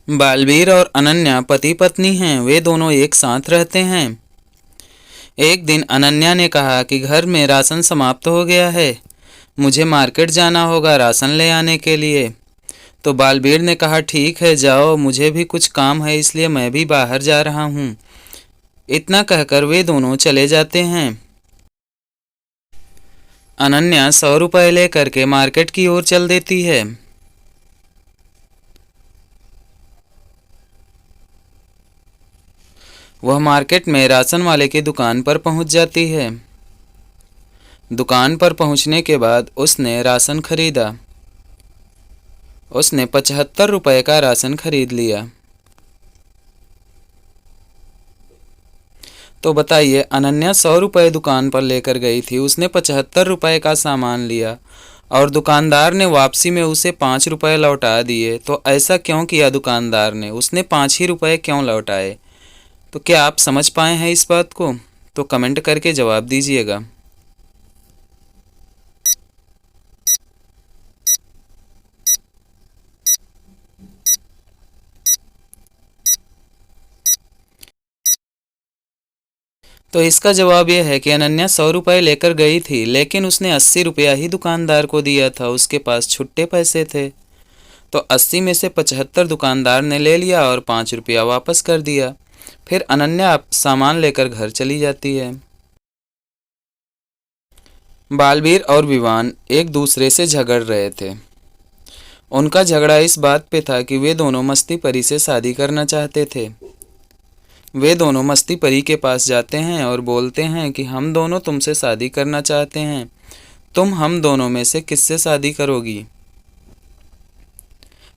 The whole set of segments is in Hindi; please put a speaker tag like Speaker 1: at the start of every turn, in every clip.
Speaker 1: बालवीर और अनन्या पति पत्नी हैं। वे दोनों एक साथ रहते हैं। एक दिन अनन्या ने कहा कि घर में राशन समाप्त हो गया है, मुझे मार्केट जाना होगा राशन ले आने के लिए। तो बालवीर ने कहा ठीक है जाओ, मुझे भी कुछ काम है इसलिए मैं भी बाहर जा रहा हूँ। इतना कहकर वे दोनों चले जाते हैं। अनन्या 100 रुपये लेकर के मार्केट की ओर चल देती है। वह मार्केट में राशन वाले की दुकान पर पहुंच जाती है। दुकान पर पहुंचने के बाद उसने राशन खरीदा। उसने 75 रुपये का राशन खरीद लिया। तो बताइए, अनन्या 100 रुपये दुकान पर लेकर गई थी, उसने 75 रुपये का सामान लिया और दुकानदार ने वापसी में उसे 5 रुपये लौटा दिए। तो ऐसा क्यों किया दुकानदार ने? उसने 5 ही रुपये क्यों लौटाए? तो क्या आप समझ पाए हैं इस बात को? तो कमेंट करके जवाब दीजिएगा। तो इसका जवाब यह है कि अनन्या 100 रुपये लेकर गई थी, लेकिन उसने 80 रुपया ही दुकानदार को दिया था, उसके पास छुट्टे पैसे थे। तो 80 में से 75 दुकानदार ने ले लिया और 5 रुपया वापस कर दिया। फिर अनन्या सामान लेकर घर चली जाती है। बालवीर और विवान एक दूसरे से झगड़ रहे थे। उनका झगड़ा इस बात पे था कि वे दोनों मस्ती परी से शादी करना चाहते थे। वे दोनों मस्ती परी के पास जाते हैं और बोलते हैं कि हम दोनों तुमसे शादी करना चाहते हैं, तुम हम दोनों में से किससे शादी करोगी?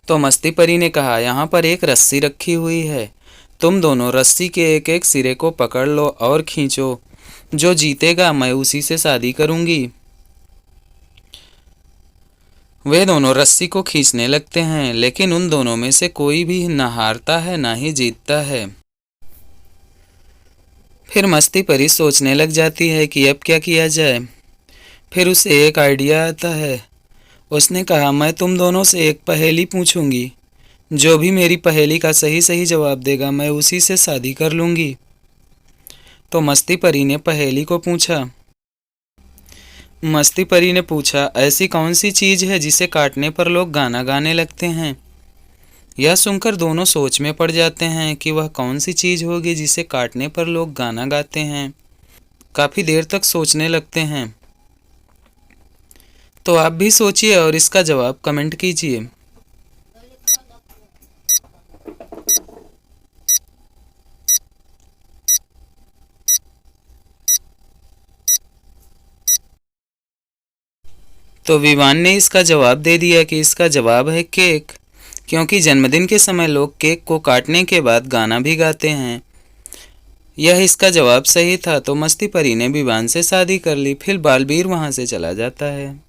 Speaker 1: तो मस्ती परी ने कहा, यहाँ पर एक रस्सी रखी हुई है, तुम दोनों रस्सी के एक एक सिरे को पकड़ लो और खींचो, जो जीतेगा मैं उसी से शादी करूंगी। वे दोनों रस्सी को खींचने लगते हैं, लेकिन उन दोनों में से कोई भी न हारता है न ही जीतता है। फिर मस्ती परी सोचने लग जाती है कि अब क्या किया जाए। फिर उसे एक आइडिया आता है। उसने कहा, मैं तुम दोनों से एक पहेली पूछूंगी, जो भी मेरी पहेली का सही सही जवाब देगा मैं उसी से शादी कर लूँगी। तो मस्ती परी ने पहेली को पूछा। मस्ती परी ने पूछा, ऐसी कौन सी चीज़ है जिसे काटने पर लोग गाना गाने लगते हैं? यह सुनकर दोनों सोच में पड़ जाते हैं कि वह कौन सी चीज़ होगी जिसे काटने पर लोग गाना गाते हैं। काफ़ी देर तक सोचने लगते हैं। तो आप भी सोचिए और इसका जवाब कमेंट कीजिए। तो विवान ने इसका जवाब दे दिया कि इसका जवाब है केक, क्योंकि जन्मदिन के समय लोग केक को काटने के बाद गाना भी गाते हैं। यह इसका जवाब सही था। तो मस्ती परी ने विवान से शादी कर ली। फिर बालवीर वहाँ से चला जाता है।